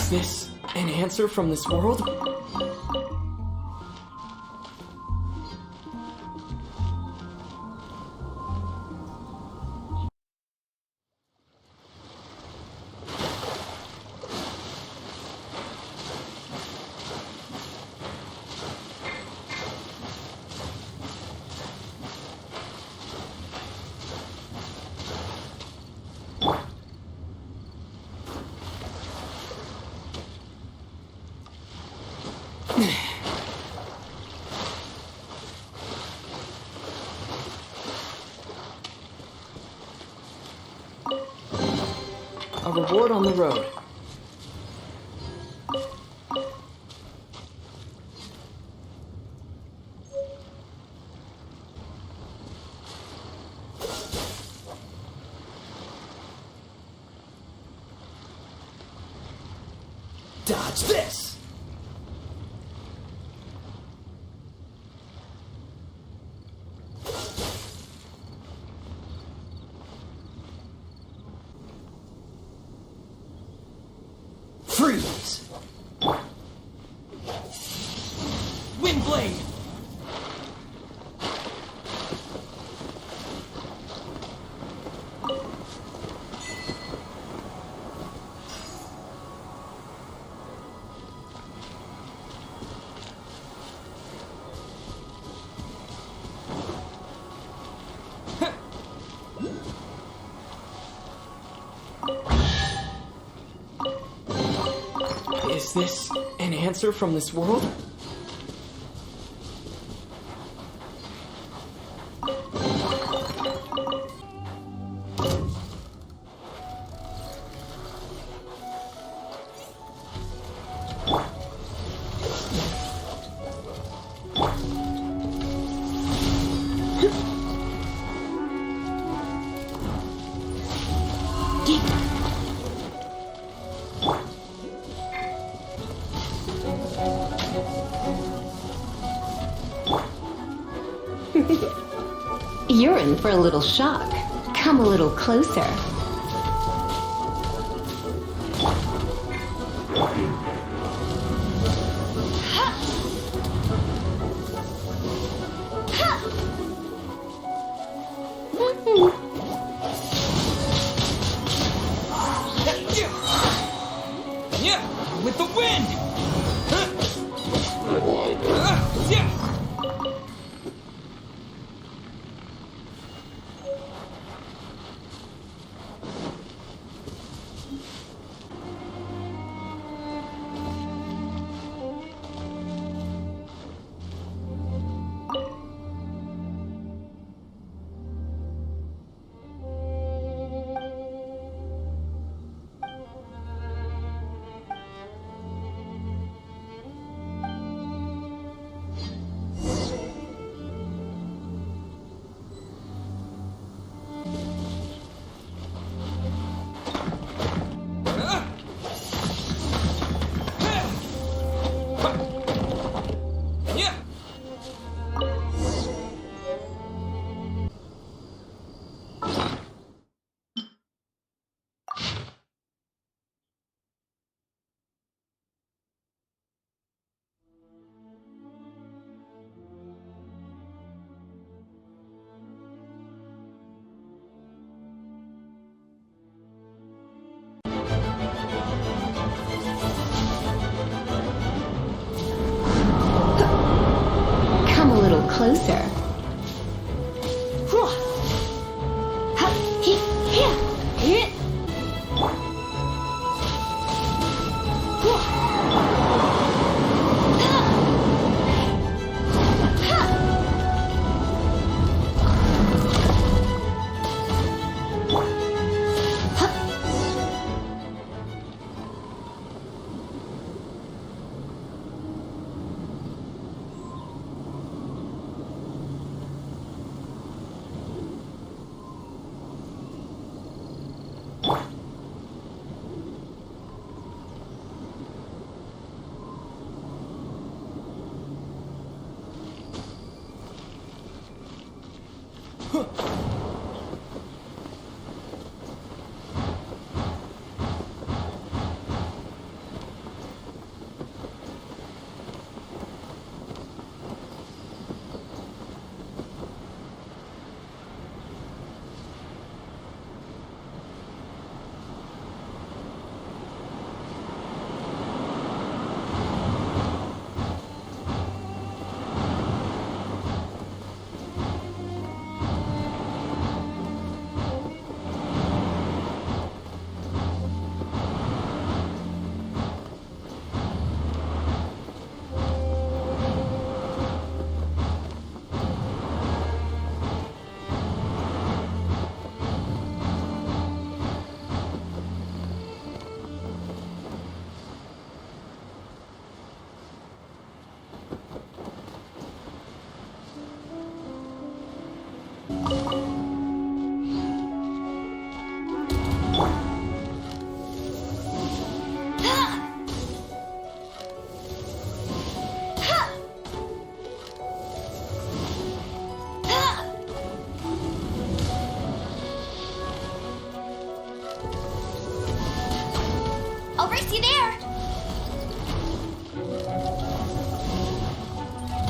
Is this an answer from this world? A reward on the road. Dodge this! Freeze! Windblade! Is this an answer from this world? You're in for a little shock. Come a little closer. With the wind! Closer. I'll race you there.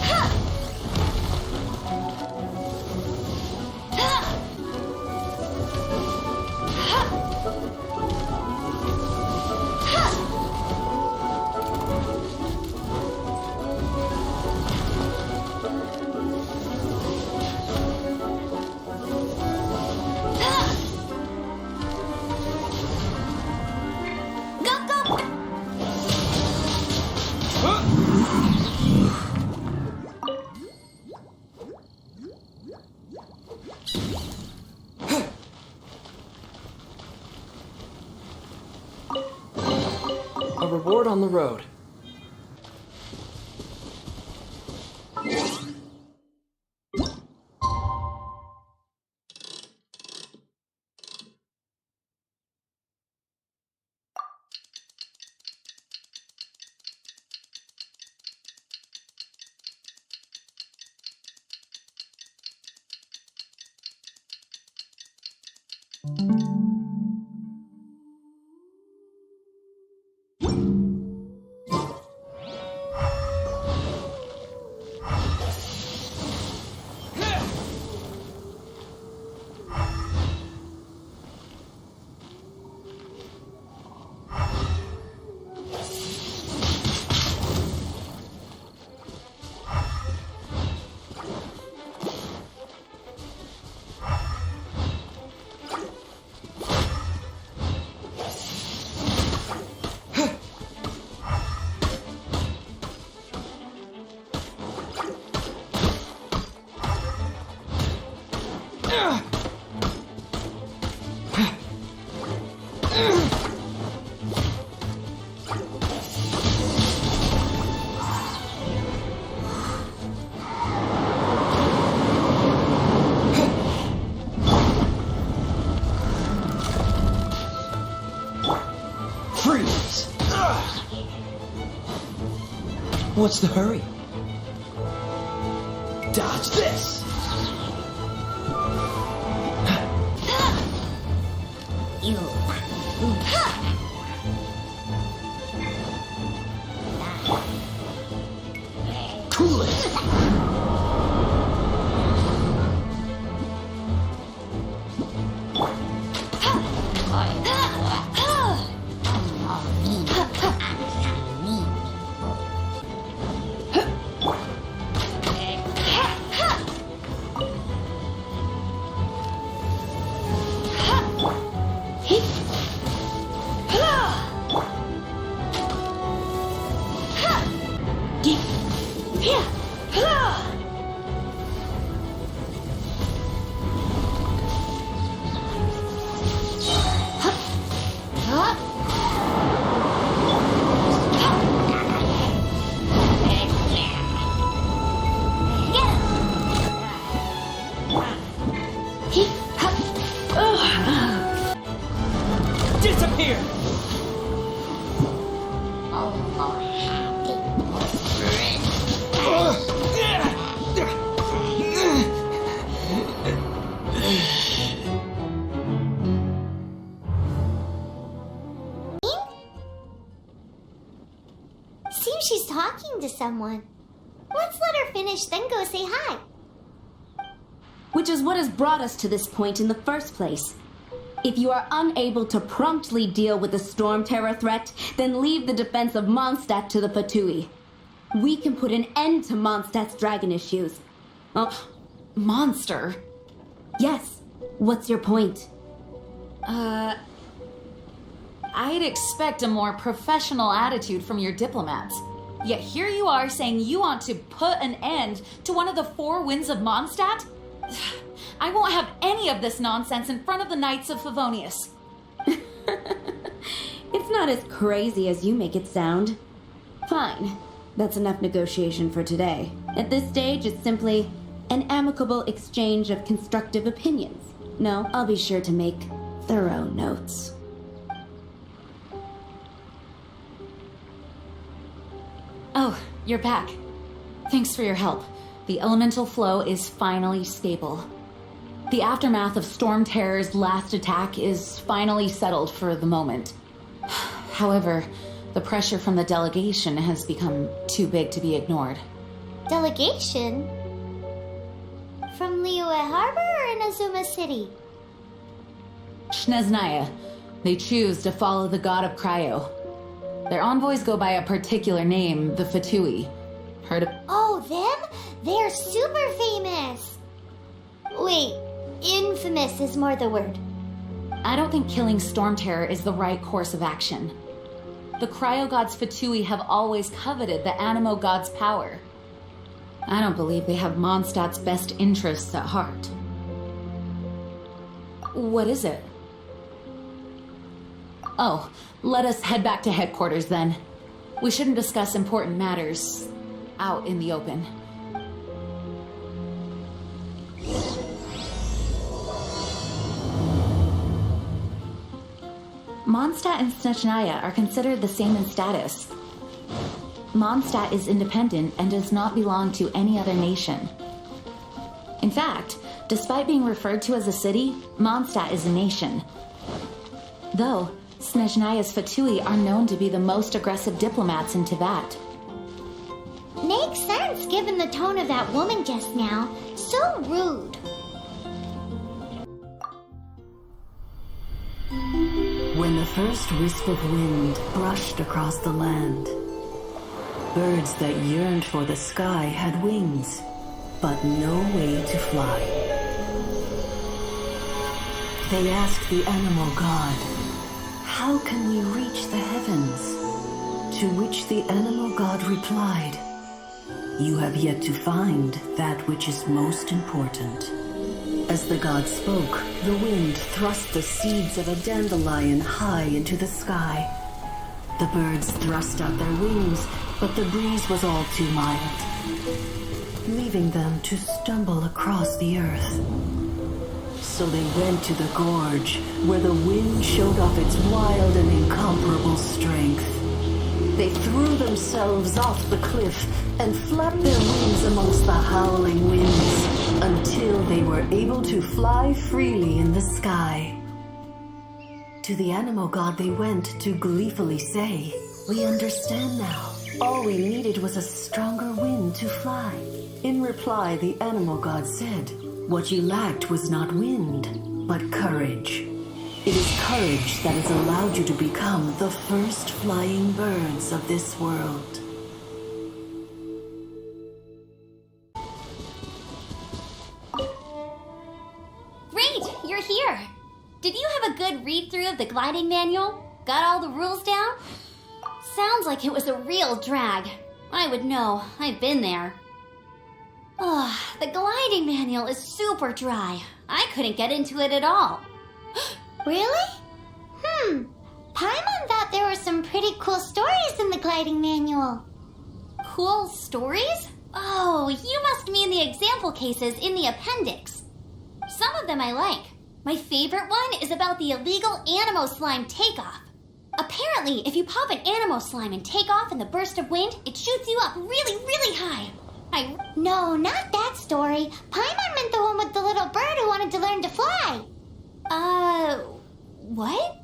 Ha! Ha! Ha! Ha! Go, go! A reward on the road. Freeze! What's the hurry? Dodge this! You. Cool it! Disappear! Seems she's talking to someone. Let's let her finish, then go say hi. Which is what has brought us to this point in the first place. If you are unable to promptly deal with the storm terror threat, then leave the defense of Mondstadt to the Fatui. We can put an end to Mondstadt's dragon issues. Oh, Monster? yes. What's your point? I'd expect a more professional attitude from your diplomats. Yet here you are saying you want to put an end to one of the four winds of Mondstadt? I won't have any of this nonsense in front of the Knights of Favonius. It's not as crazy as you make it sound. Fine. That's enough negotiation for today. At this stage, it's simply an amicable exchange of constructive opinions. No, I'll be sure to make thorough notes. Oh, you're back. Thanks for your help. The elemental flow is finally stable. The aftermath of Storm Terror's last attack is finally settled for the moment. However, the pressure from the delegation has become too big to be ignored. Delegation? From Liyue Harbor or Inazuma City? Shneznaya. They choose to follow the god of Cryo. Their envoys go by a particular name, the Fatui. Heard of... Oh, them? They're super famous! Wait, infamous is more the word. I don't think killing Storm Terror is the right course of action. The Cryo God's Fatui have always coveted the Animo God's power. I don't believe they have Mondstadt's best interests at heart. What is it? Oh, let us head back to headquarters then. We shouldn't discuss important matters out in the open. Mondstadt and Snezhnaya are considered the same in status. Mondstadt is independent and does not belong to any other nation. In fact, despite being referred to as a city, Mondstadt is a nation. Though, Snezhnaya's Fatui are known to be the most aggressive diplomats in Tibet. Makes sense given the tone of that woman just now. So rude. When the first wisp of wind brushed across the land, birds that yearned for the sky had wings, but no way to fly. They asked the animal god, "How can we reach the heavens?" To which the animal god replied, "You have yet to find that which is most important." As the god spoke, the wind thrust the seeds of a dandelion high into the sky. The birds thrust out their wings, but the breeze was all too mild, leaving them to stumble across the earth. So they went to the gorge, where the wind showed off its wild and incomparable strength. They threw themselves off the cliff and flapped their wings amongst the howling winds until they were able to fly freely in the sky. To the animal god they went to gleefully say, "We understand now. All we needed was a stronger wind to fly." In reply, the animal god said, "What you lacked was not wind, but courage. It is courage that has allowed you to become the first flying birds of this world." Great, you're here. Did you have a good read-through of the gliding manual? Got all the rules down? Sounds like it was a real drag. I would know. I've been there. Ugh, the gliding manual is super dry. I couldn't get into it at all. Really? Paimon thought there were some pretty cool stories in the gliding manual. Cool stories? Oh, you must mean the example cases in the appendix. Some of them I like. My favorite one is about the illegal Animo slime takeoff. Apparently, if you pop an Animo slime and take off in the burst of wind, it shoots you up really, really high. No, not that story. Paimon meant the one with the little bird who wanted to learn to fly. What?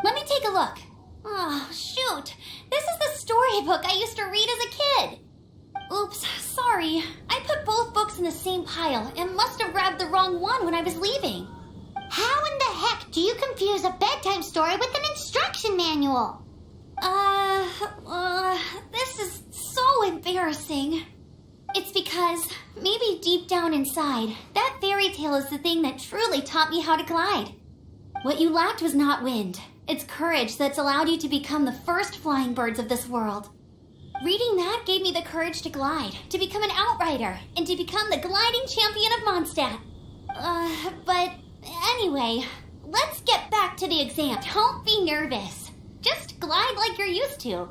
Let me take a look. Oh, shoot. This is the storybook I used to read as a kid. Oops, sorry. I put both books in the same pile and must have grabbed the wrong one when I was leaving. How in the heck do you confuse a bedtime story with an instruction manual? This is so embarrassing. It's because, maybe deep down inside, that fairy tale is the thing that truly taught me how to glide. What you lacked was not wind. It's courage that's allowed you to become the first flying birds of this world. Reading that gave me the courage to glide, to become an outrider, and to become the gliding champion of Mondstadt. But anyway, let's get back to the exam. Don't be nervous. Just glide like you're used to.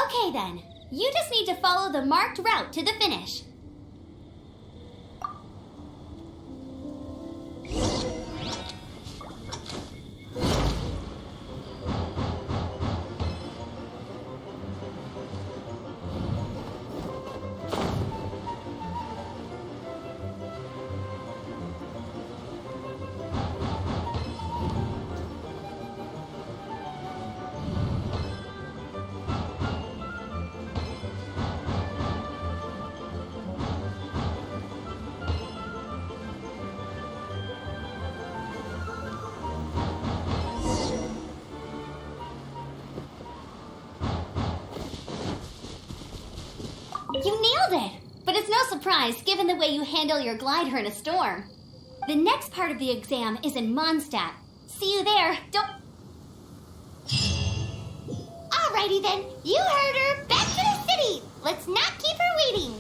Okay then, you just need to follow the marked route to the finish. nailed it! But it's no surprise, given the way you handle your glider in a storm. The next part of the exam is in Mondstadt. See you there. Don't... Alrighty then. You heard her. Back to the city. Let's not keep her waiting.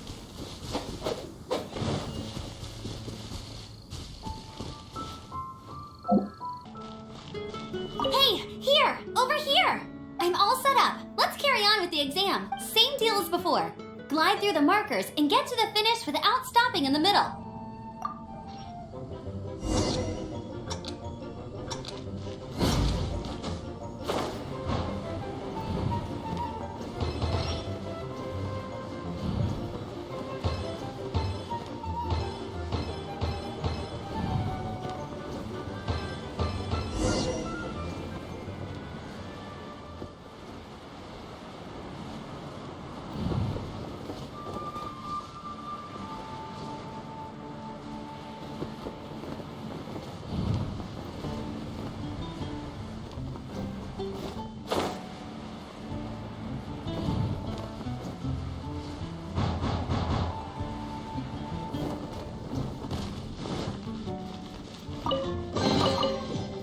Hey, here. Over here. I'm all set up. Let's carry on with the exam. Same deal as before. Glide through the markers and get to the finish without stopping in the middle.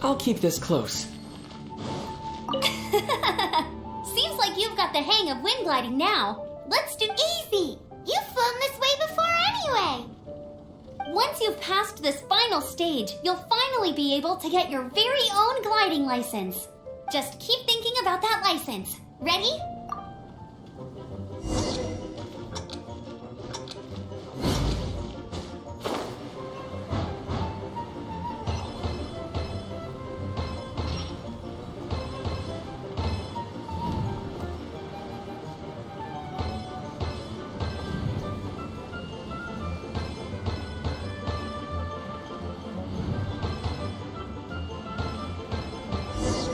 I'll keep this close. Seems like you've got the hang of wind gliding now. Let's do easy. You've flown this way before anyway. Once you've passed this final stage, you'll finally be able to get your very own gliding license. Just keep thinking about that license. Ready?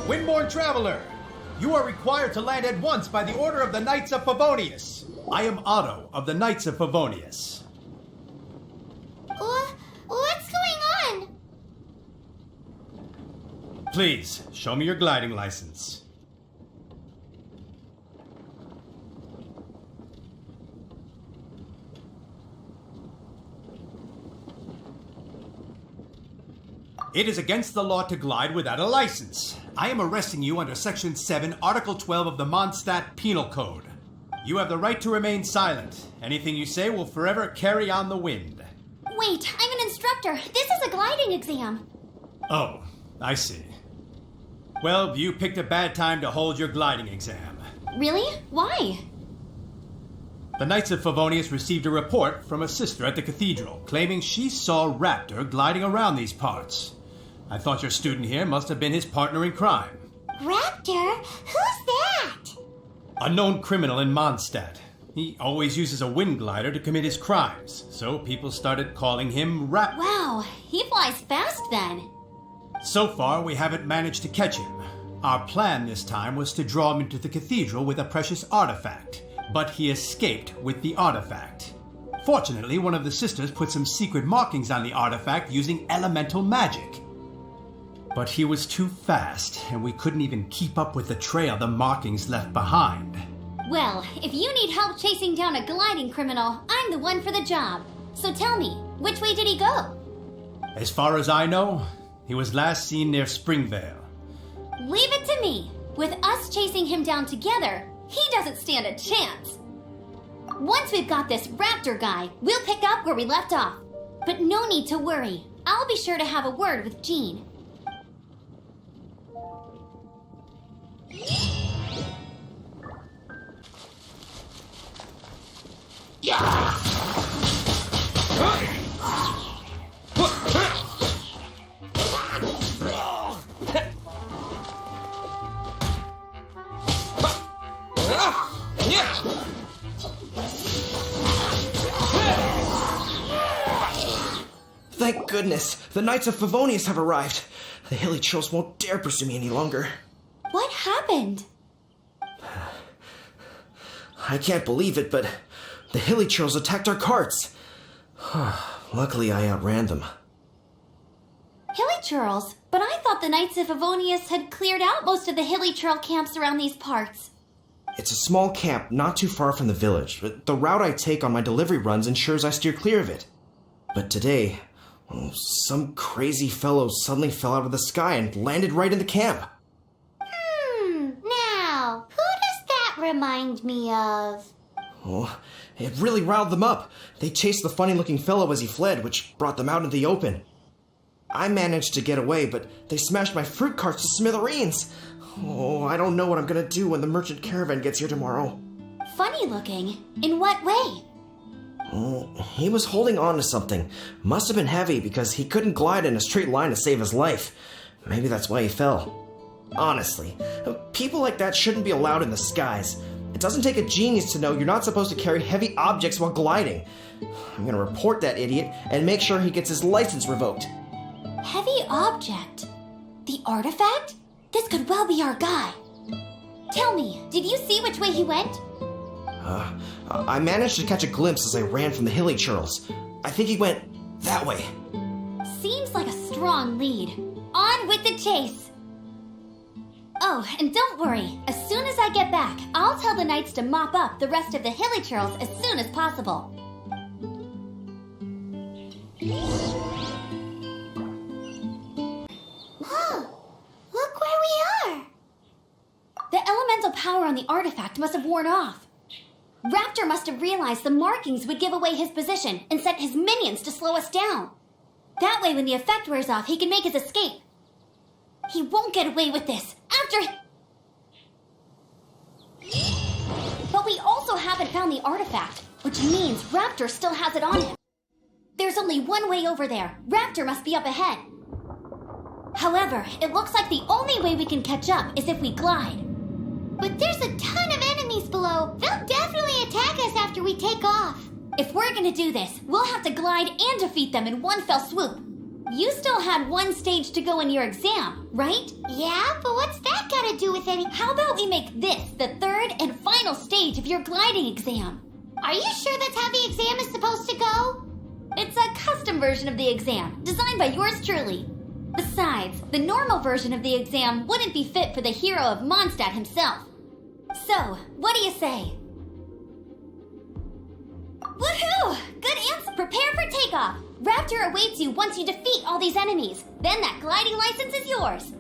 Windborne traveler, you are required to land at once by the order of the Knights of Favonius. I am Otto of the Knights of Favonius. What's going on? Please, show me your gliding license. It is against the law to glide without a license. I am arresting you under Section 7, Article 12 of the Mondstadt Penal Code. You have the right to remain silent. Anything you say will forever carry on the wind. Wait, I'm an instructor. This is a gliding exam. Oh, I see. Well, you picked a bad time to hold your gliding exam. Really? Why? The Knights of Favonius received a report from a sister at the cathedral claiming she saw Raptor gliding around these parts. I thought your student here must have been his partner in crime. Raptor? Who's that? A known criminal in Mondstadt. He always uses a wind glider to commit his crimes, so people started calling him Raptor. Wow, he flies fast then. So far, we haven't managed to catch him. Our plan this time was to draw him into the cathedral with a precious artifact, but he escaped with the artifact. Fortunately, one of the sisters put some secret markings on the artifact using elemental magic. But he was too fast, and we couldn't even keep up with the trail the markings left behind. Well, if you need help chasing down a gliding criminal, I'm the one for the job. So tell me, which way did he go? As far as I know, he was last seen near Springvale. Leave it to me. With us chasing him down together, he doesn't stand a chance. Once we've got this Raptor guy, we'll pick up where we left off. But no need to worry. I'll be sure to have a word with Jean. Thank goodness, the Knights of Favonius have arrived. The hilly churls won't dare pursue me any longer. What happened? I can't believe it, but the hilly churls attacked our carts. Luckily, I outran them. Hilly churls? But I thought the Knights of Favonius had cleared out most of the hilly churl camps around these parts. It's a small camp not too far from the village. The route I take on my delivery runs ensures I steer clear of it. But today, some crazy fellow suddenly fell out of the sky and landed right in the camp. Now, who does that remind me of? Oh, it really riled them up. They chased the funny-looking fellow as he fled, which brought them out into the open. I managed to get away, but they smashed my fruit carts to smithereens. Oh, I don't know what I'm gonna do when the merchant caravan gets here tomorrow. Funny looking? In what way? He was holding on to something. Must have been heavy because he couldn't glide in a straight line to save his life. Maybe that's why he fell. Honestly, people like that shouldn't be allowed in the skies. It doesn't take a genius to know you're not supposed to carry heavy objects while gliding. I'm gonna report that idiot and make sure he gets his license revoked. Heavy object? The artifact? This could well be our guy. Tell me, did you see which way he went? I managed to catch a glimpse as I ran from the hilly churls. I think he went that way. Seems like a strong lead. On with the chase. Oh, and don't worry. As soon as I get back, I'll tell the knights to mop up the rest of the hilly churls as soon as possible. Look where we are! The elemental power on the artifact must have worn off. Raptor must have realized the markings would give away his position and sent his minions to slow us down. That way, when the effect wears off, he can make his escape. He won't get away with this. But we also haven't found the artifact, which means Raptor still has it on him. There's only one way over there. Raptor must be up ahead. However, it looks like the only way we can catch up is if we glide. But there's a ton of enemies below. They'll definitely attack us after we take off. If we're gonna do this, we'll have to glide and defeat them in one fell swoop. You still had one stage to go in your exam, right? Yeah, but what's that gotta do with any... How about we make this the third and final stage of your gliding exam? Are you sure that's how the exam is supposed to go? It's a custom version of the exam, designed by yours truly. Besides, the normal version of the exam wouldn't be fit for the hero of Mondstadt himself. So, what do you say? Woohoo! Good answer! Prepare for takeoff! Raptor awaits you once you defeat all these enemies. Then that gliding license is yours.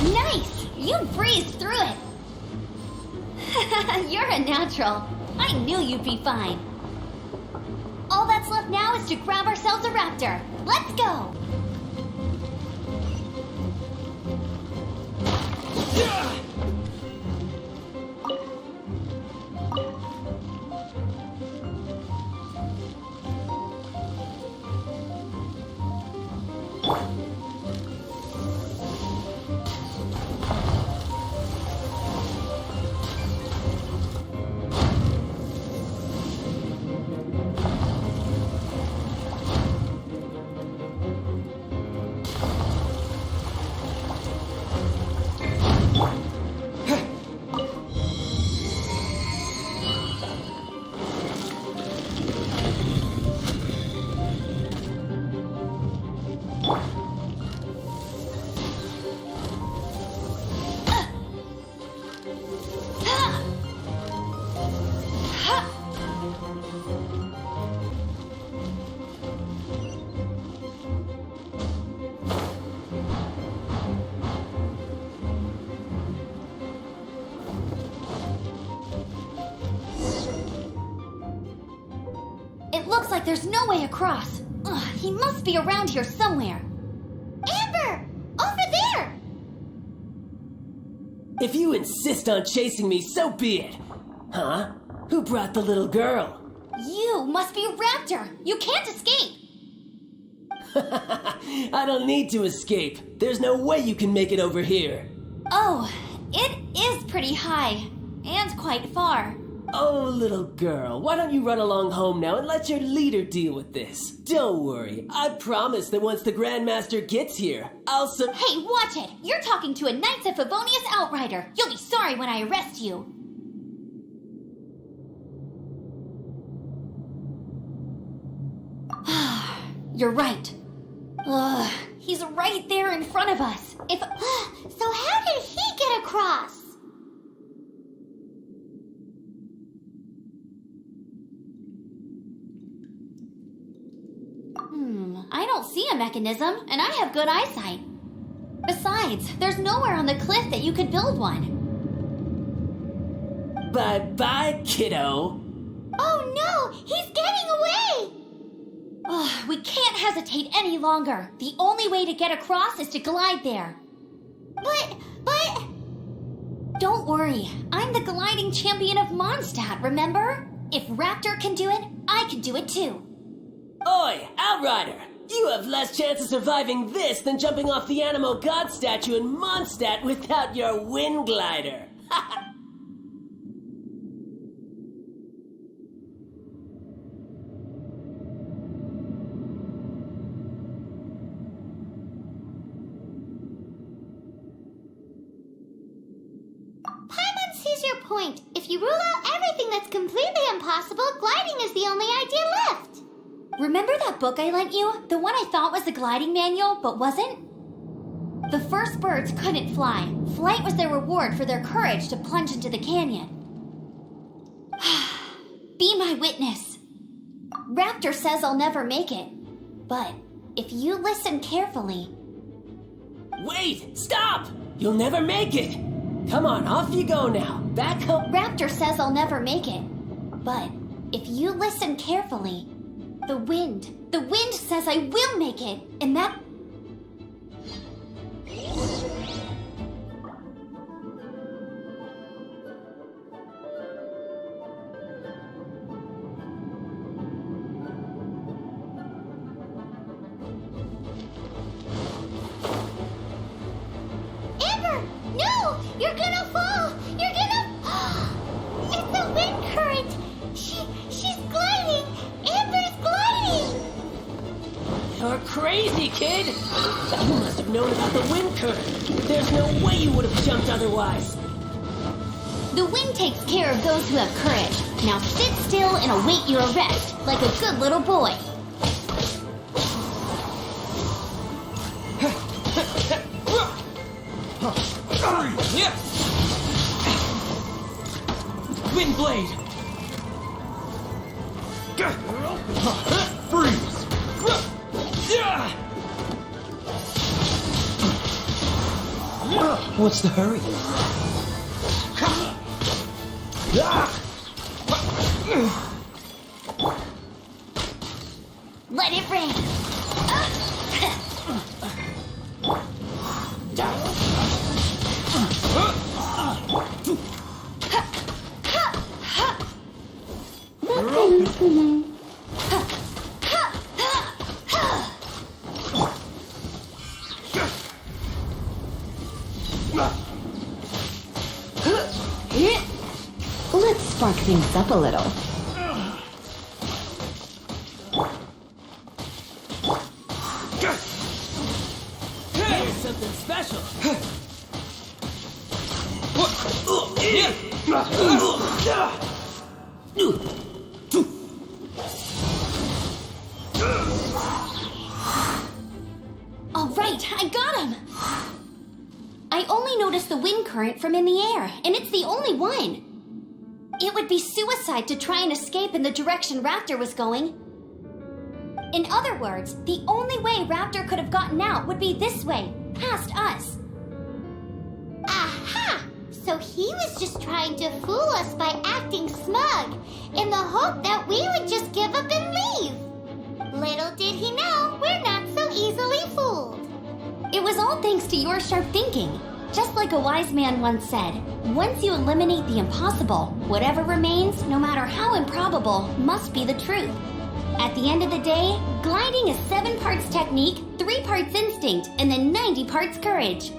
Nice! You breezed through it! You're a natural. I knew you'd be fine. All that's left now is to grab ourselves a raptor. Let's go! Yeah! It looks like there's no way across. Ugh, he must be around here somewhere. Amber! Over there! If you insist on chasing me, so be it. Huh? Who brought the little girl? You must be Raptor! You can't escape! I don't need to escape. There's no way you can make it over here. Oh, it is pretty high. And quite far. Oh, little girl, why don't you run along home now and let your leader deal with this? Don't worry, I promise that once the Grandmaster gets here, I'll Hey, watch it! You're talking to a Knights of Favonius outrider! You'll be sorry when I arrest you! You're right. Ugh, he's right there in front of us. If... So how did he get across? I don't see a mechanism, and I have good eyesight. Besides, there's nowhere on the cliff that you could build one. Bye-bye, kiddo. Oh no! He's getting away! Ugh, we can't hesitate any longer. The only way to get across is to glide there. But... Don't worry, I'm the gliding champion of Mondstadt, remember? If Raptor can do it, I can do it too. Oi, Outrider! You have less chance of surviving this than jumping off the Animo God statue in Mondstadt without your wind glider. Paimon sees your point. If you rule out everything that's completely impossible, gliding is the only idea left. Remember that book I lent you? The one I thought was the gliding manual, but wasn't? The first birds couldn't fly. Flight was their reward for their courage to plunge into the canyon. Be my witness. Raptor says I'll never make it. But if you listen carefully... Wait! Stop! You'll never make it! Come on, off you go now. Back home. Raptor says I'll never make it. But if you listen carefully... The wind says I will make it, and that... Amber! No! You're gonna fall! You're gonna... It's a wind current! She's gliding! Amber's gliding! You're crazy, kid! You must have known about the wind current. There's no way you would have jumped otherwise. The wind takes care of those who have courage. Now sit still and await your arrest, like a good little boy. Wind blade! Freeze! What's the hurry? Let it rain. Let's spark things up a little. Here's something special. All right, I got him. I only noticed the wind current from in the air, and it's the only one. It would be suicide to try and escape in the direction Raptor was going. In other words, the only way Raptor could have gotten out would be this way, past us. Aha! So he was just trying to fool us by acting smug, in the hope that we would just give up and leave. all thanks to your sharp thinking. Just like a wise man once said, once you eliminate the impossible, whatever remains, no matter how improbable, must be the truth. At the end of the day, gliding is 7 parts technique, 3 parts instinct, and then 90 parts courage.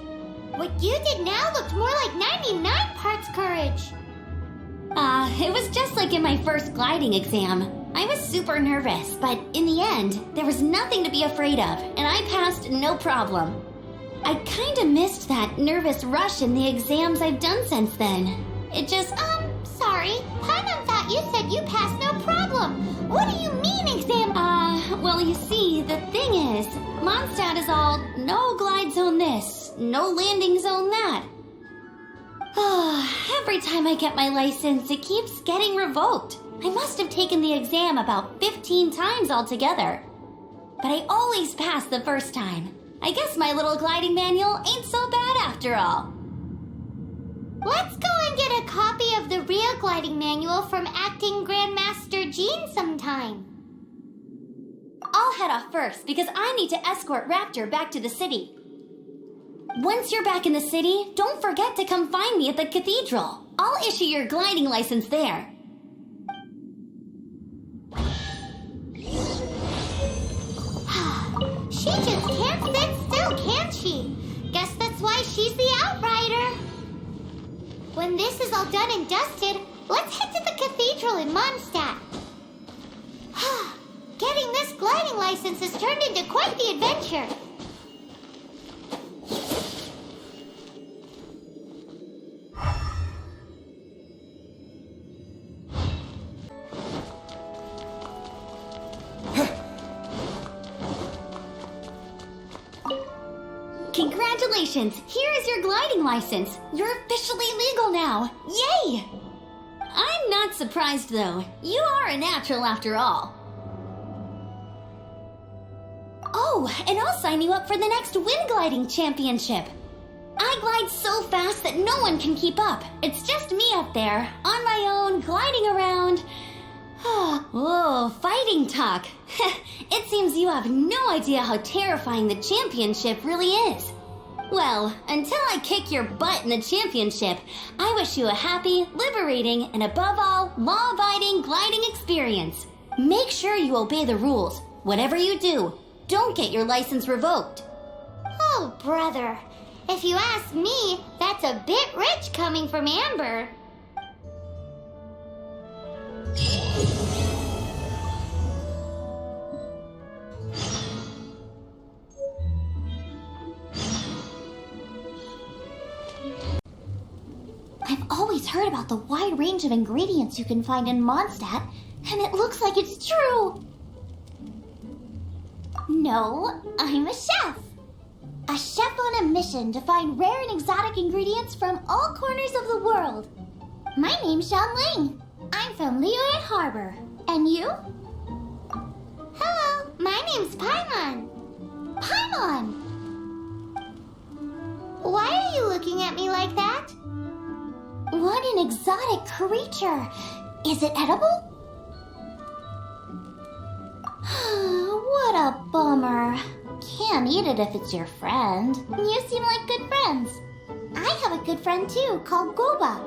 What you did now looked more like 99 parts courage. It was just like in my first gliding exam. I was super nervous, but in the end, there was nothing to be afraid of, and I passed no problem. I kinda missed that nervous rush in the exams I've done since then. It just, Sorry, Paimon thought you said you passed no problem. What do you mean exam? well, you see, the thing is, Mondstadt is all no glide zone this, no landing zone that. Every time I get my license, it keeps getting revoked. I must have taken the exam about 15 times altogether. But I always pass the first time. I guess my little gliding manual ain't so bad after all. Let's go and get a copy of the real gliding manual from Acting Grandmaster Jean sometime. I'll head off first because I need to escort Raptor back to the city. Once you're back in the city, don't forget to come find me at the cathedral. I'll issue your gliding license there. She just can't sit still, can't she? Guess that's why she's the outrider. When this is all done and dusted, let's head to the cathedral in Mondstadt. Getting this gliding license has turned into quite the adventure. Congratulations! Here is your gliding license. You're officially legal now. Yay! I'm not surprised though. You are a natural after all. Oh, and I'll sign you up for the next wind gliding championship. I glide so fast that no one can keep up. It's just me up there, on my own, gliding around. Whoa, fighting talk. It seems you have no idea how terrifying the championship really is. Well, until I kick your butt in the championship, I wish you a happy, liberating, and above all, law-abiding gliding experience. Make sure you obey the rules. Whatever you do, don't get your license revoked. Oh, brother. If you ask me, that's a bit rich coming from Amber. I've always heard about the wide range of ingredients you can find in Mondstadt, and it looks like it's true. No, I'm a chef. A chef on a mission to find rare and exotic ingredients from all corners of the world. My name's Xiangling. I'm from Liyue Harbor. And you? Hello, my name's Paimon. Paimon! Why are you looking at me like that? What an exotic creature! Is it edible? What a bummer. Can't eat it if it's your friend. You seem like good friends. I have a good friend too, called Goba.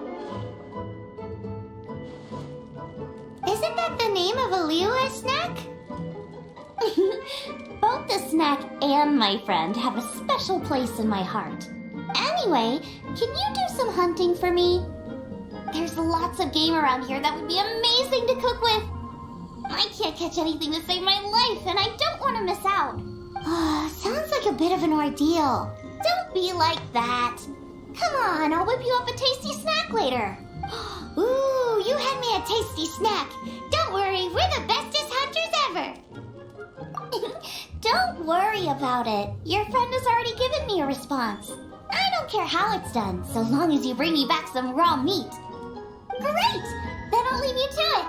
Isn't that the name of a Liyue snack? Both the snack and my friend have a special place in my heart. Anyway, can you do some hunting for me? There's lots of game around here that would be amazing to cook with. I can't catch anything to save my life, and I don't want to miss out. Sounds like a bit of an ordeal. Don't be like that. Come on, I'll whip you up a tasty snack later. Ooh, you had me a tasty snack. Don't worry, we're the bestest hunters ever. Don't worry about it. Your friend has already given me a response. I don't care how it's done, so long as you bring me back some raw meat. Great! Then I'll leave you to it.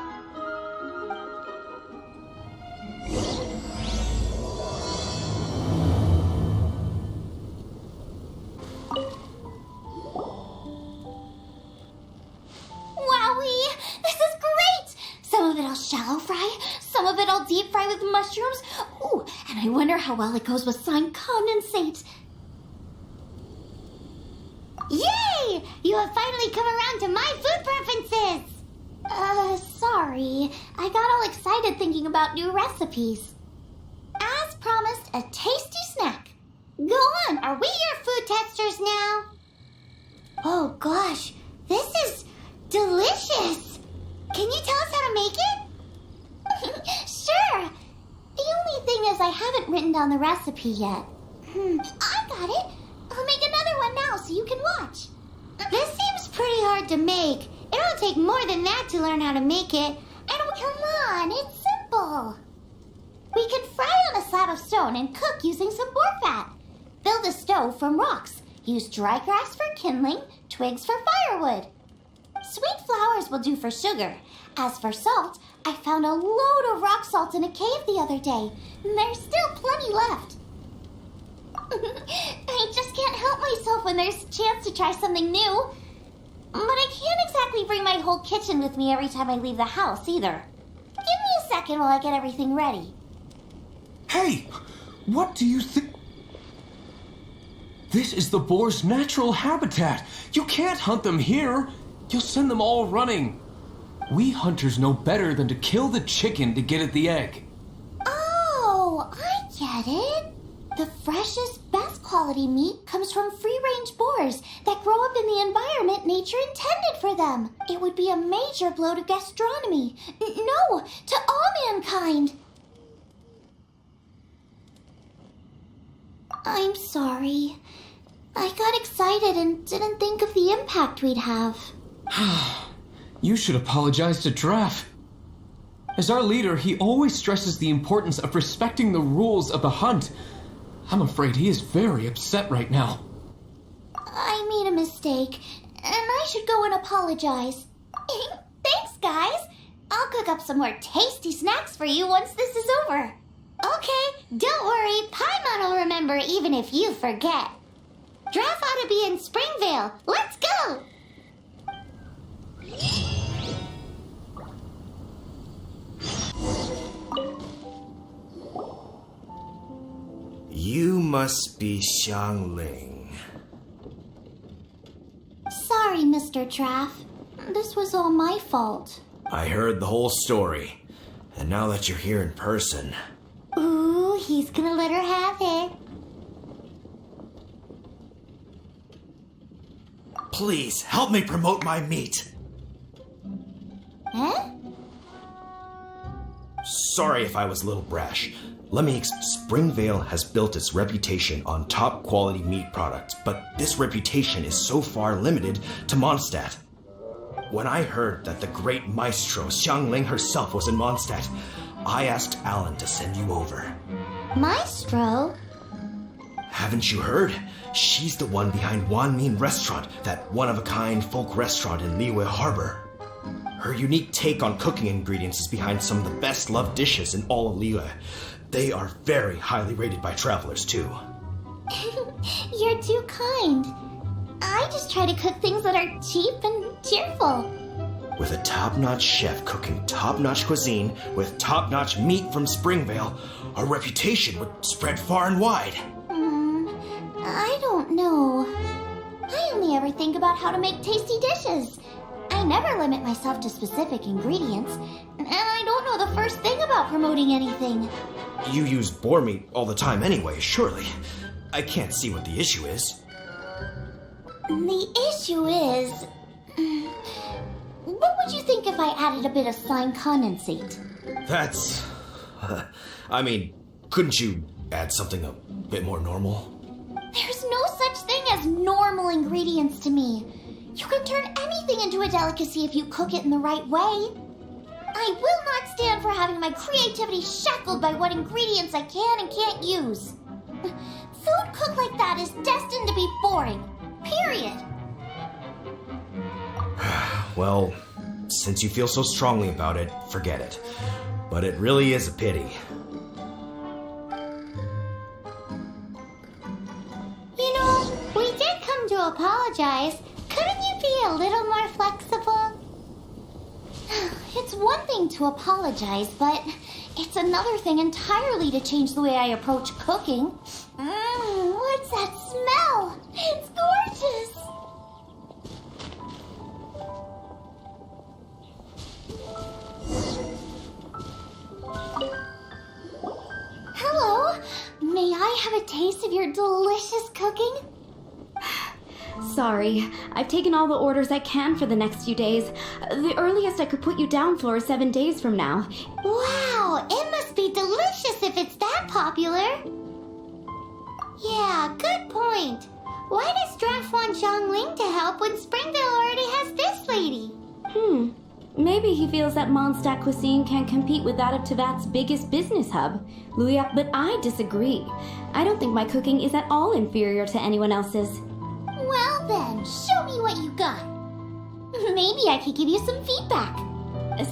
Wowee! This is great! Some of it I'll shallow fry, some of it I'll deep fry with mushrooms. Ooh, and I wonder how well it goes with slime condensate. You have finally come around to my food preferences! Sorry. I got all excited thinking about new recipes. As promised, a tasty snack. Go on, are we your food testers now? Oh gosh, this is delicious. Can you tell us how to make it? Sure. The only thing is I haven't written down the recipe yet. I got it. I'll make another one now so you can watch. This seems pretty hard to make. It'll take more than that to learn how to make it. Come on, it's simple. We can fry on a slab of stone and cook using some boar fat. Build a stove from rocks. Use dry grass for kindling, twigs for firewood. Sweet flowers will do for sugar. As for salt, I found a load of rock salt in a cave the other day. There's still plenty left. I just can't help myself when there's a chance to try something new. But I can't exactly bring my whole kitchen with me every time I leave the house either. Give me a second while I get everything ready. Hey! What do you think? This is the boar's natural habitat. You can't hunt them here. You'll send them all running. We hunters know better than to kill the chicken to get at the egg. Oh, I get it. The freshest, best quality meat comes from free-range boars that grow up in the environment nature intended for them. It would be a major blow to gastronomy. No, to all mankind. I'm sorry. I got excited and didn't think of the impact we'd have. You should apologize to Draff. As our leader, he always stresses the importance of respecting the rules of the hunt. I'm afraid he is very upset right now. I made a mistake, and I should go and apologize. Thanks, guys. I'll cook up some more tasty snacks for you once this is over. Okay, don't worry. Paimon will remember even if you forget. Draff ought to be in Springvale. Let's go! You must be Xiangling. Sorry, Mr. Draff. This was all my fault. I heard the whole story, and now that you're here in person... Ooh, he's gonna let her have it. Please, help me promote my meat. Huh? Sorry if I was a little brash. Let me Springvale has built its reputation on top quality meat products, but this reputation is so far limited to Mondstadt. When I heard that the great maestro Xiangling herself was in Mondstadt, I asked Alan to send you over. Maestro? Haven't you heard? She's the one behind Wanmin Restaurant, that one-of-a-kind folk restaurant in Liyue Harbor. Her unique take on cooking ingredients is behind some of the best-loved dishes in all of Liyue. They are very highly rated by travelers, too. You're too kind. I just try to cook things that are cheap and cheerful. With a top-notch chef cooking top-notch cuisine with top-notch meat from Springvale, our reputation would spread far and wide. I don't know. I only ever think about how to make tasty dishes. I never limit myself to specific ingredients, and I don't know the first thing about promoting anything. You use boar meat all the time anyway, surely. I can't see what the issue is. The issue is... What would you think if I added a bit of slime condensate? That's... I mean, couldn't you add something a bit more normal? There's no such thing as normal ingredients to me. You can turn anything into a delicacy if you cook it in the right way. I will not stand for having my creativity shackled by what ingredients I can and can't use. Food cooked like that is destined to be boring. Period. Well, since you feel so strongly about it, forget it. But it really is a pity. You know, we did come to apologize. Couldn't you be a little more flexible? It's one thing to apologize, but it's another thing entirely to change the way I approach cooking. What's that smell? It's gorgeous. I have a taste of your delicious cooking? Sorry, I've taken all the orders I can for the next few days. The earliest I could put you down for is 7 days from now. Wow, it must be delicious if it's that popular. Yeah, good point. Why does Draft want Xiangling to help when Springville already has this lady? Maybe he feels that Mondstadt cuisine can compete with that of Tevat's biggest business hub, Luyak, but I disagree. I don't think my cooking is at all inferior to anyone else's. Well then, show me what you got. Maybe I could give you some feedback.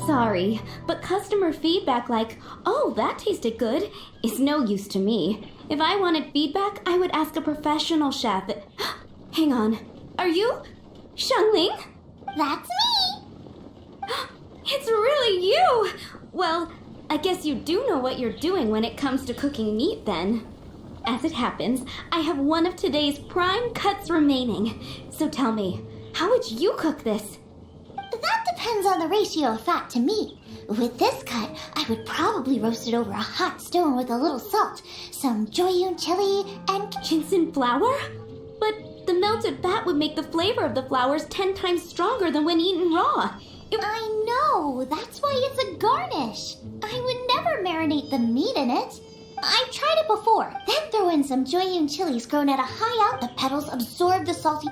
Sorry, but customer feedback like, oh, that tasted good, is no use to me. If I wanted feedback, I would ask a professional chef. Hang on, are you Xiangling? That's me. It's really you! Well, I guess you do know what you're doing when it comes to cooking meat then. As it happens, I have one of today's prime cuts remaining. So tell me, how would you cook this? That depends on the ratio of fat to meat. With this cut, I would probably roast it over a hot stone with a little salt, some Joyun chili, and Ginseng flour? But the melted fat would make the flavor of the flowers 10 times stronger than when eaten raw. I know, that's why it's a garnish. I would never marinate the meat in it. I've tried it before. Then throw in some Joyun chilies grown at a high out. The petals absorb the salty...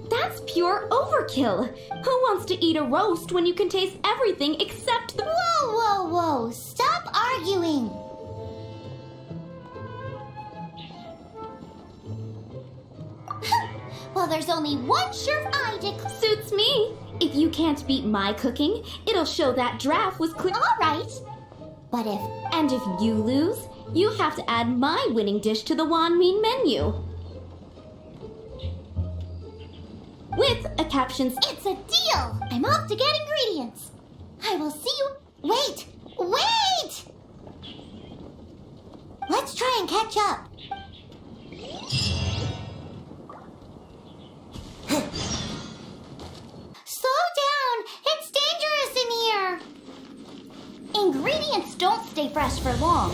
That's pure overkill. Who wants to eat a roast when you can taste everything except the... Whoa, whoa, whoa. Stop arguing. Well, there's only one sure I declare. Suits me. If you can't beat my cooking, it'll show that Draft was clear. All right. But if... And if you lose, you have to add my winning dish to the Wanmin menu. With a caption... It's a deal. I'm off to get ingredients. I will see you... Wait! Wait! Let's try and catch up. Slow down! It's dangerous in here! Ingredients don't stay fresh for long.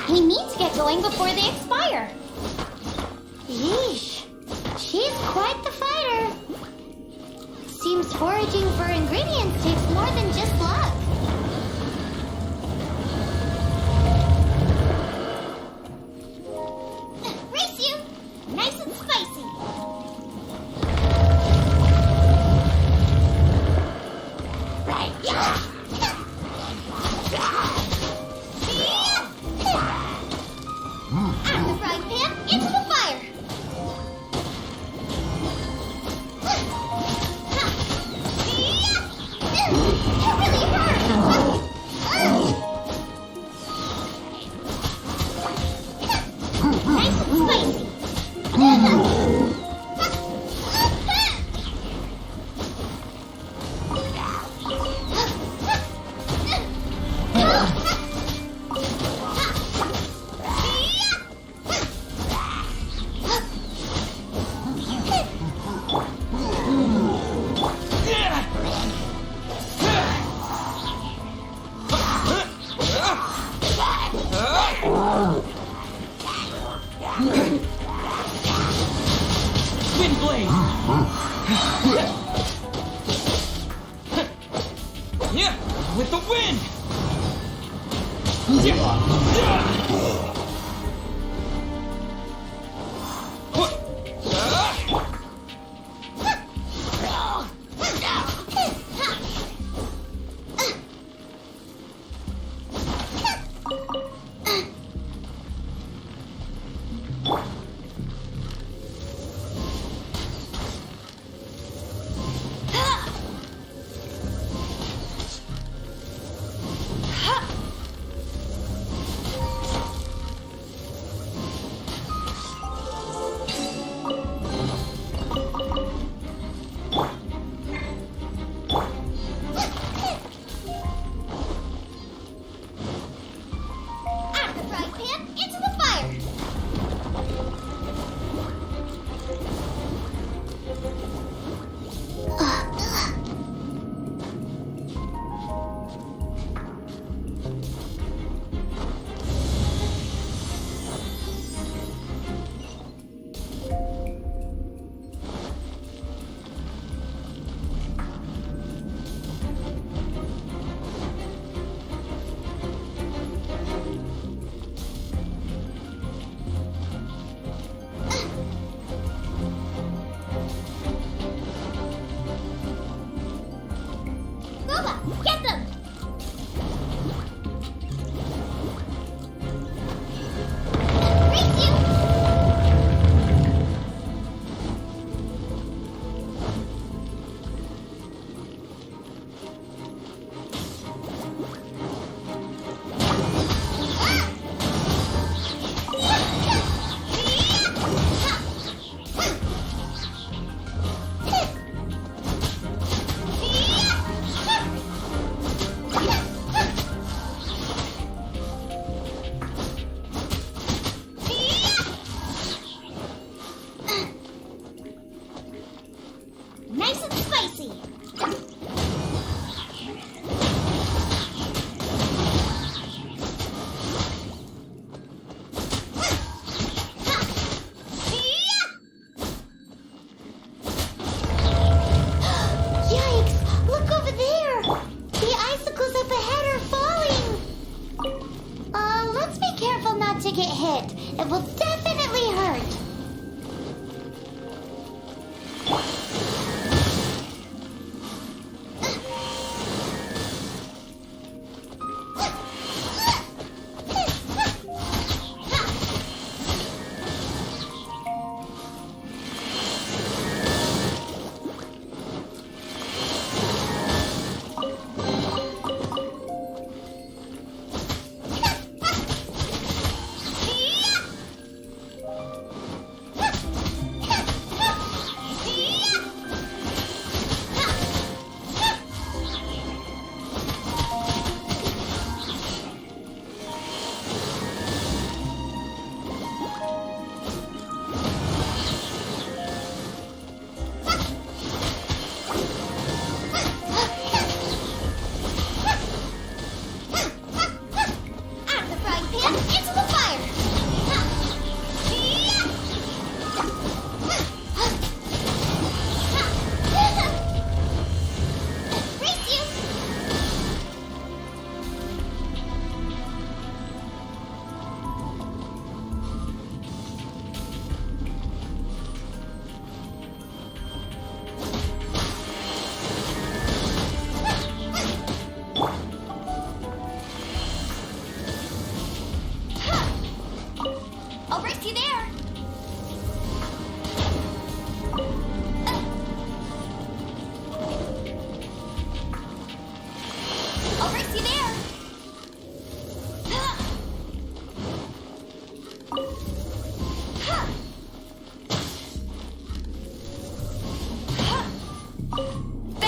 We need to get going before they expire. Yeesh. She's quite the fighter. Seems foraging for ingredients takes more than just luck. Race you! Nice and spicy. Right. Yeah. Out of the frying pan, into the fire. It really hurts. Nice and spicy. Wind blade! Yeah, with the wind!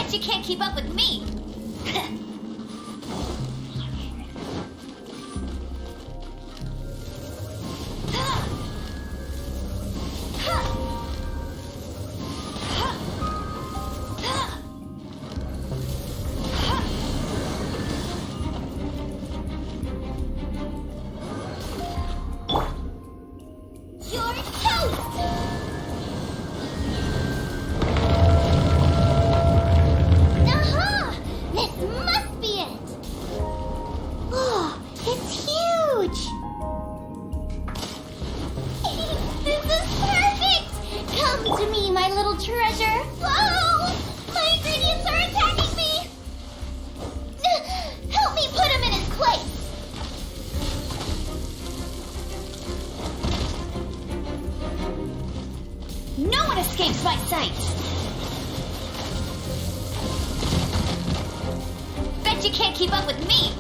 Bet you can't keep up with me. Escapes my sight. Bet you can't keep up with me.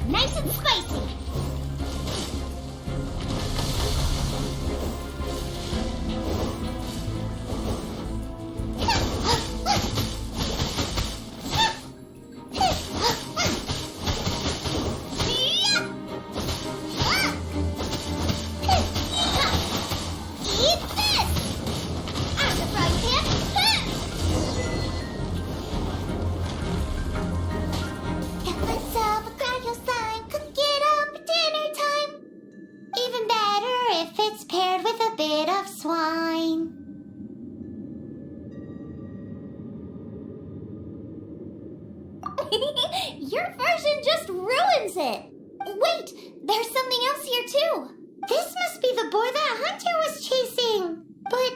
Nice and spicy. Your version just ruins it. Wait, there's something else here too. This must be the boar that Hunter was chasing. But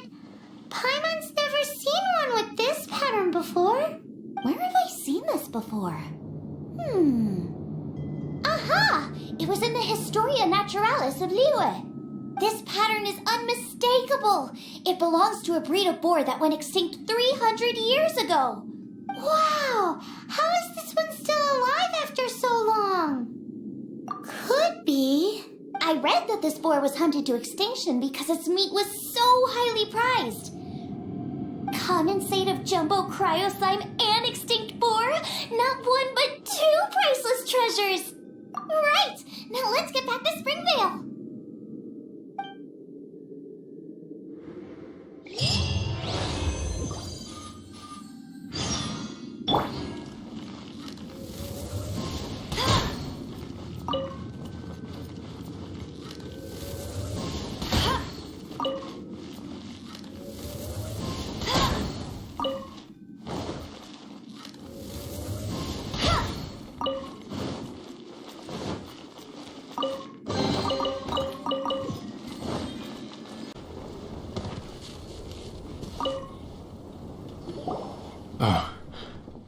Paimon's never seen one with this pattern before. Where have I seen this before? Aha! It was in the Historia Naturalis of Liyue. This pattern is unmistakable. It belongs to a breed of boar that went extinct 300 years ago. Wow! How is this one still alive after so long? Could be. I read that this boar was hunted to extinction because its meat was so highly prized. Condensate of jumbo cryo slime and extinct boar? Not one but two priceless treasures! Right! Now let's get back to Springvale!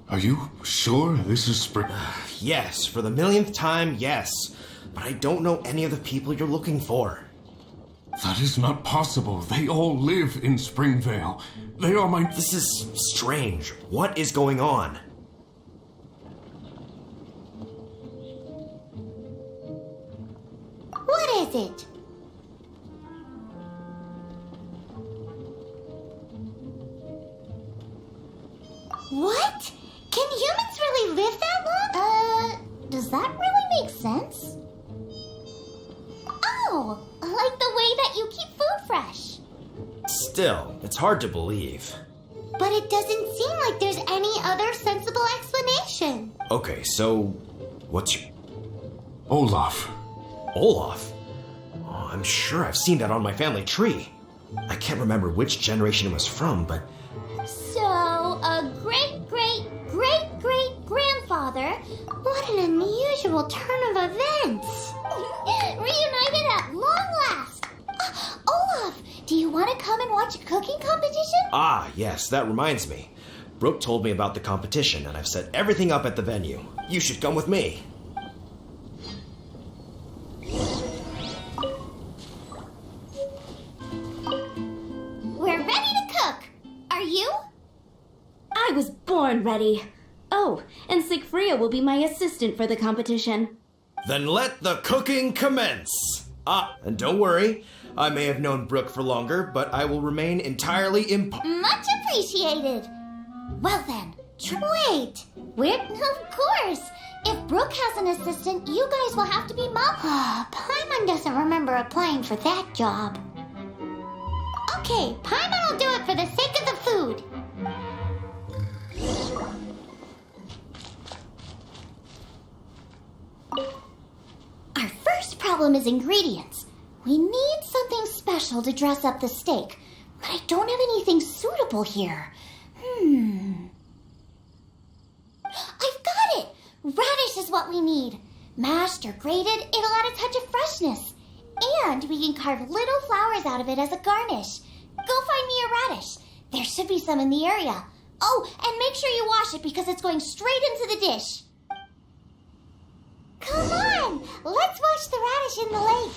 Are you sure this is Spring? Yes, for the millionth time, yes. But I don't know any of the people you're looking for. That is not possible. They all live in Springvale. They are my... This is strange. What is going on? What is it? What? Can humans really live that long? Does that really make sense? Oh, like the way that you keep food fresh. Still, it's hard to believe. But it doesn't seem like there's any other sensible explanation. Okay, so what's your... Olaf. Olaf? Oh, I'm sure I've seen that on my family tree. I can't remember which generation it was from, but... So, a great-great-great-great-grandfather? What an unusual turn of events! Reunited at long last! Olaf, do you want to come and watch a cooking competition? Ah, yes, that reminds me. Brooke told me about the competition, and I've set everything up at the venue. You should come with me. We're ready to cook! Are you? I was born ready. Oh, and Sigfria will be my assistant for the competition. Then let the cooking commence! And don't worry, I may have known Brooke for longer, but I will remain entirely Much appreciated. Well then, wait. Of course. If Brooke has an assistant, you guys will have to be mom. Paimon doesn't remember applying for that job. Okay, Paimon will do it for the sake of the food. Our first problem is ingredients. We need something special to dress up the steak, but I don't have anything suitable here. I've got it! Radish is what we need. Mashed or grated, it'll add a touch of freshness. And we can carve little flowers out of it as a garnish. Go find me a radish. There should be some in the area. Oh, and make sure you wash it because it's going straight into the dish. Come on! Let's wash the radish in the lake.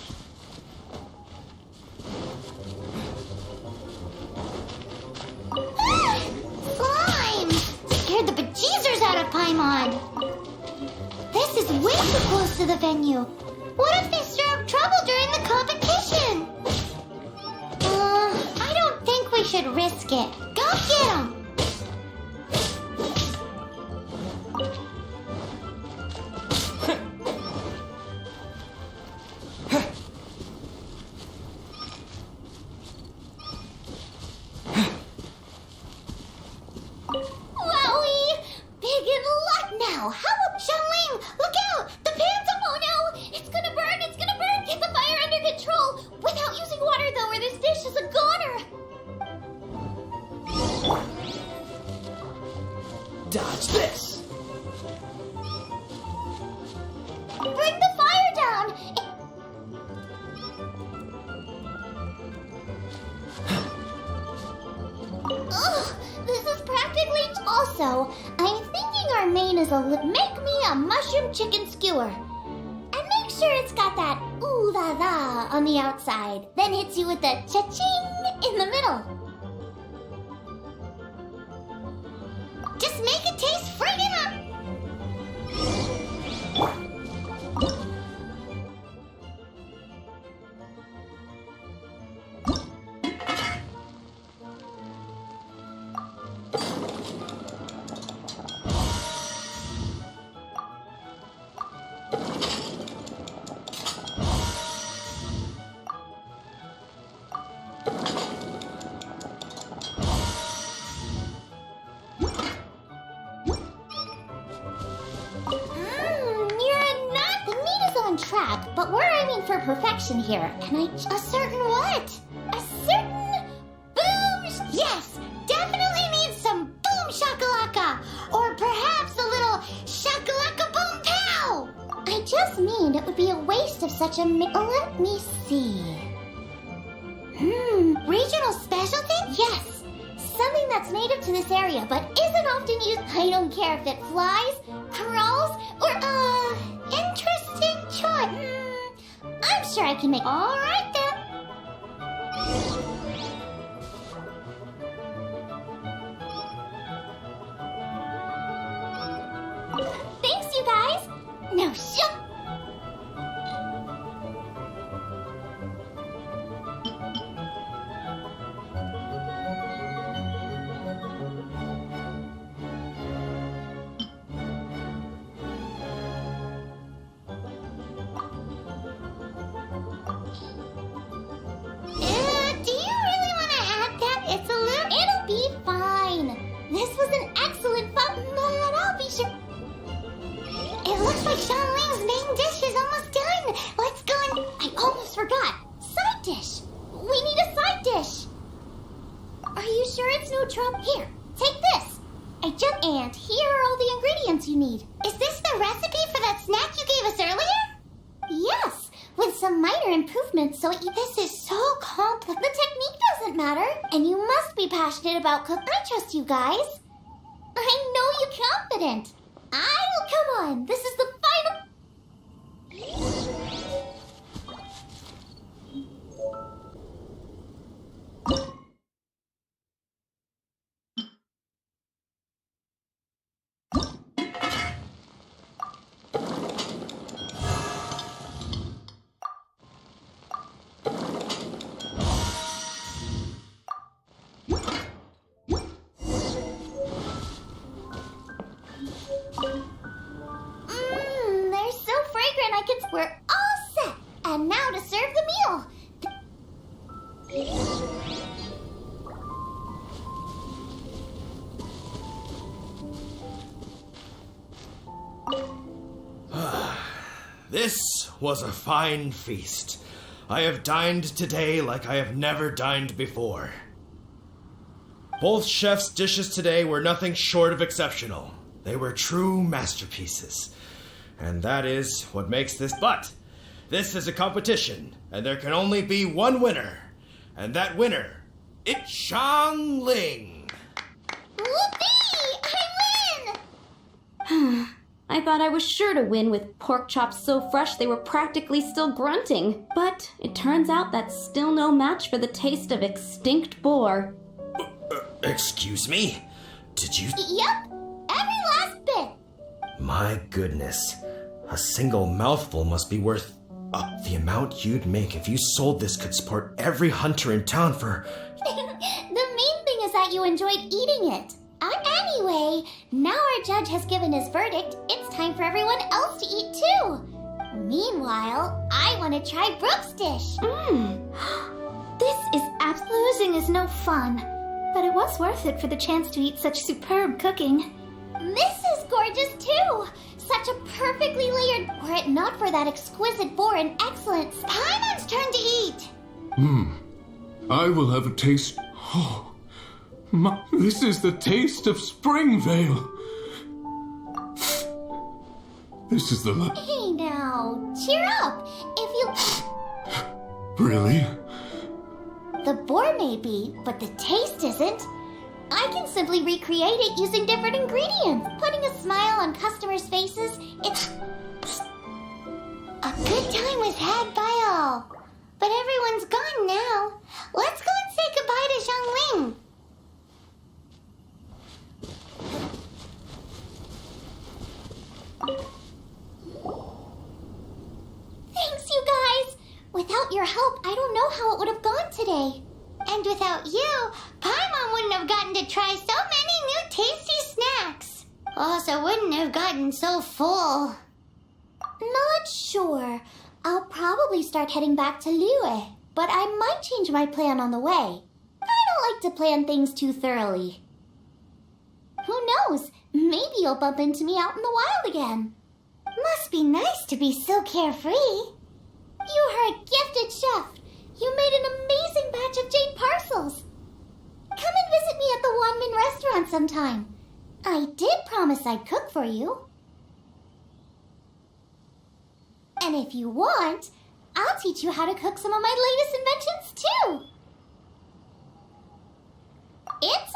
Slime! Scared the bejeezers out of Paimon. This is way too close to the venue. What if they stir up trouble during the competition? I don't think we should risk it. Go get them! Dodge this! Bring the fire down! Ugh, this is practically... Also, I'm thinking our main is make me a mushroom chicken skewer. And make sure it's got that ooh la la on the outside. Then hits you with the cha-ching in the middle. Just make it taste friggin' up! Track, but we're aiming for perfection here. Can I... A certain what? A certain... Boom... Yes! Definitely needs some boom shakalaka! Or perhaps a little shakalaka boom pow! I just mean it would be a waste of such a... Let me see... Regional specialty? Yes! Something that's native to this area, but isn't often used... I don't care if it flies, crawls, or, interesting choice. I'm sure I can make... All right, then. Thanks, you guys. Now, shoot. This was an excellent fun, but I'll be sure. It looks like Shanling's main dish is almost done. Let's go and... I almost forgot. Side dish. We need a side dish. Are you sure it's no trouble? Here, take this. And here are all the ingredients you need. Is this the recipe for that snack you gave us earlier? Yes, with some minor improvements, so this is so complex. The technique doesn't matter, and you must be passionate about cooking. I trust you guys. I know you're confident. Come on, this is the final... This was a fine feast. I have dined today like I have never dined before. Both chefs' dishes today were nothing short of exceptional. They were true masterpieces. And that is what makes this. But this is a competition, and there can only be one winner. And that winner, it's Xiangling. Whoopee! I win! I thought I was sure to win with pork chops so fresh they were practically still grunting. But it turns out that's still no match for the taste of extinct boar. Excuse me? Did you... Yep, every last bit. My goodness. A single mouthful must be worth... the amount you'd make if you sold this could support every hunter in town for... The main thing is that you enjoyed eating it. Anyway, now our judge has given his verdict. It's time for everyone else to eat too. Meanwhile, I want to try Brooke's dish. Losing is no fun, but it was worth it for the chance to eat such superb cooking. This is gorgeous too. Such a perfectly layered... Were it not for that exquisite boar and excellent... Paimon's turn to eat. I will have a taste. Oh, this is the taste of Springvale. This is the... Hey now, cheer up. If you... Really? The boar may be, but the taste isn't. I can simply recreate it using different ingredients, putting a smile on customers' faces. It's... A good time was had by all. But everyone's gone now. Let's go and say goodbye to Xiangling. Thanks, you guys. Without your help, I don't know how it would have gone today. And without you, Paimon wouldn't have gotten to try so many new tasty snacks. Also wouldn't have gotten so full. Not sure. I'll probably start heading back to Liyue, but I might change my plan on the way. I don't like to plan things too thoroughly. Who knows? Maybe you'll bump into me out in the wild again. Must be nice to be so carefree. You are a gifted chef. You made an amazing batch of jade parcels. Come and visit me at the Wanmin restaurant sometime. I did promise I'd cook for you. And if you want, I'll teach you how to cook some of my latest inventions too. It's